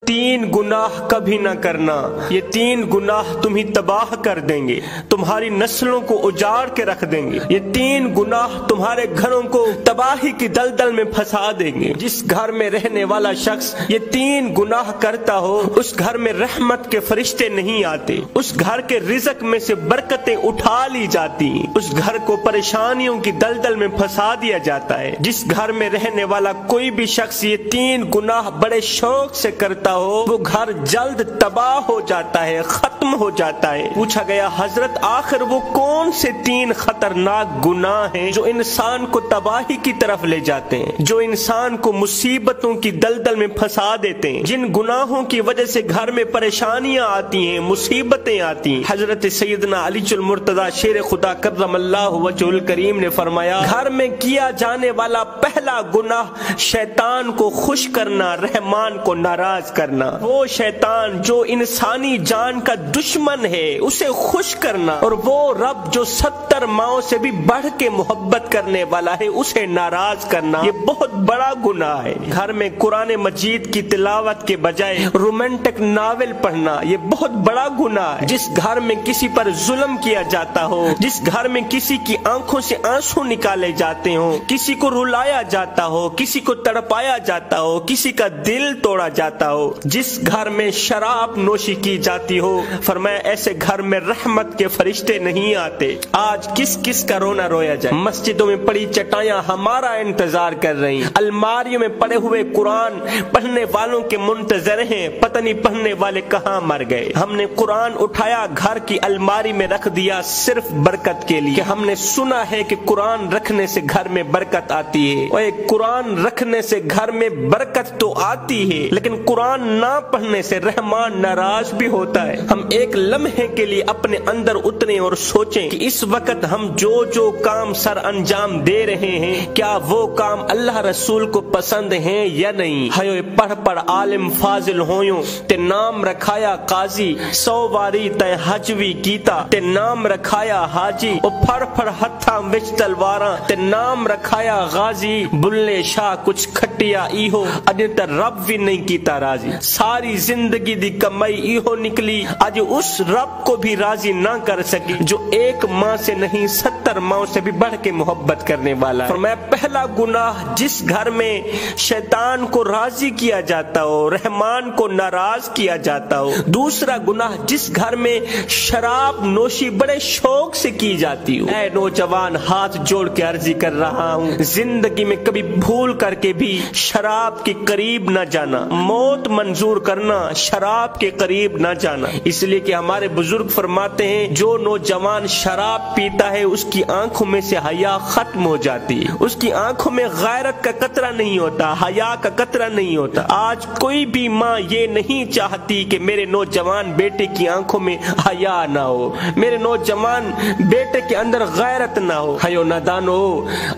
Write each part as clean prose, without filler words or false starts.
तीन गुनाह कभी ना करना, ये तीन गुनाह तुम्हें तबाह कर देंगे, तुम्हारी नस्लों को उजाड़ के रख देंगे। ये तीन गुनाह तुम्हारे घरों को तबाही की दलदल में फंसा देंगे। जिस घर में रहने वाला शख्स ये तीन गुनाह करता हो, उस घर में रहमत के फरिश्ते नहीं आते, उस घर के रिज़्क में से बरकतें उठा ली जाती, उस घर को परेशानियों की दलदल में फंसा दिया जाता है। जिस घर में रहने वाला कोई भी शख्स ये तीन गुनाह बड़े शौक से करता हो, वो घर जल्द तबाह हो जाता है, खत्म हो जाता है। पूछा गया, हजरत आखिर वो कौन से तीन खतरनाक गुनाह हैं जो इंसान को तबाही की तरफ ले जाते हैं, जो इंसान को मुसीबतों की दलदल में फंसा देते हैं, जिन गुनाहों की वजह से घर में परेशानियां आती हैं, मुसीबतें आती हैं। हजरत सैयदना अलीजुल मुर्तजा शेर खुदा कर्रमल्लाहु वजहुल करीम ने फरमाया, घर में किया जाने वाला पहला गुनाह शैतान को खुश करना, रहमान को नाराज करना। वो शैतान जो इंसानी जान का दुश्मन है, उसे खुश करना, और वो रब जो 70 माओं से भी बढ़ के मोहब्बत करने वाला है, उसे नाराज करना, ये बहुत बड़ा गुनाह है। घर में कुरान मजीद की तिलावत के बजाय रोमांटिक नावल पढ़ना, ये बहुत बड़ा गुनाह है। जिस घर में किसी पर जुल्म किया जाता हो, जिस घर में किसी की आंखों से आंसू निकाले जाते हो, किसी को रुलाया जाता हो, किसी को तड़पाया जाता हो, किसी का दिल तोड़ा जाता हो, जिस घर में शराब नोशी की जाती हो, फरमाया ऐसे घर में रहमत के फरिश्ते नहीं आते। आज किस किस का रोना रोया जाए। मस्जिदों में पड़ी चटाइयां हमारा इंतजार कर रही, अलमारियों में पड़े हुए कुरान पढ़ने वालों के मुंतजर हैं, पता नहीं पढ़ने वाले कहाँ मर गए। हमने कुरान उठाया, घर की अलमारी में रख दिया सिर्फ बरकत के लिए। हमने सुना है कि कुरान रखने से घर में बरकत आती है, और कुरान रखने से घर में बरकत तो आती है, लेकिन कुरान ना पढ़ने से रहमान नाराज भी होता है। हम एक लम्हे के लिए अपने अंदर उतरे और सोचें कि इस वक्त हम जो जो काम सर अंजाम दे रहे हैं, क्या वो काम अल्लाह रसूल को पसंद है या नहीं। हयो पढ़ पढ़ आलिम फाजिल होयो, ते नाम रखाया काजी, 100 वारी तय हजवी कीता, ते नाम रखाया हाजी, ओ फड़ फड़ हथा विच तलवारा, ते नाम रखाया गाजी, बुल्ले शाह कुछ खटिया इहो, अज त रब भी नहीं कीता राजी। सारी जिंदगी दी कमाई इहो निकली, आज उस रब को भी राजी ना कर सकी जो एक माँ से नहीं 70 माँ से भी बढ़ के मोहब्बत करने वाला है। मैं पहला गुनाह, जिस घर में शैतान को राजी किया जाता हो, रहमान को नाराज किया जाता हो। दूसरा गुनाह, जिस घर में शराब नोशी बड़े शौक से की जाती हो। ऐ नौजवान, हाथ जोड़ के अर्जी कर रहा हूँ, जिंदगी में कभी भूल करके भी शराब के करीब न जाना, मौत मंजूर करना, शराब के करीब न जाना। इसलिए कि हमारे बुजुर्ग फरमाते हैं, जो नौजवान शराब पीता है उसकी आंखों में से हया खत्म हो जाती है, उसकी आंखों में गैरत का कतरा नहीं होता, हया का कतरा नहीं होता। आज कोई भी माँ ये नहीं चाहती कि मेरे नौजवान बेटे की आंखों में हया ना हो, मेरे नौजवान बेटे के अंदर गैरत ना हो। हयो नादानो,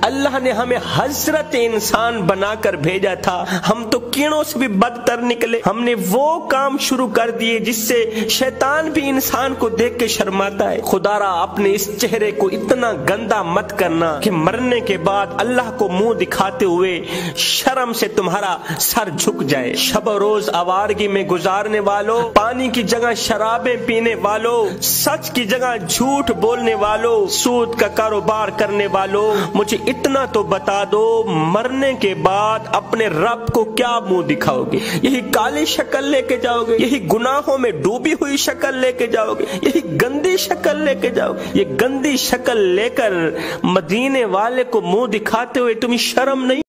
अल्लाह ने हमें हजरत इंसान बनाकर भेजा था, हम तो कीड़ों से भी बदतर निकले। हमने वो काम शुरू कर दिए जिससे शैतान भी इंसान को देख के शर्माता है। खुदारा अपने इस चेहरे को इतना गंदा मत करना कि मरने के बाद अल्लाह को मुंह दिखाते हुए शर्म से तुम्हारा सर झुक जाए। शब रोज आवारगी में गुजारने वालों, पानी की जगह शराबें पीने वालों, सच की जगह झूठ बोलने वालों, सूद का कारोबार करने वालों, मुझे इतना तो बता दो, मरने के बाद अपने रब को क्या मुंह दिखाओगे? यही काली शक्ल लेके जाओगे? यही गुनाहों में डूबी हुई शक्ल लेके जाओगे? यही गंदी शक्ल लेके जाओगे? ये गंदी शक्ल लेकर मदीने वाले को मुंह दिखाते हुए तुम्हें शर्म नहीं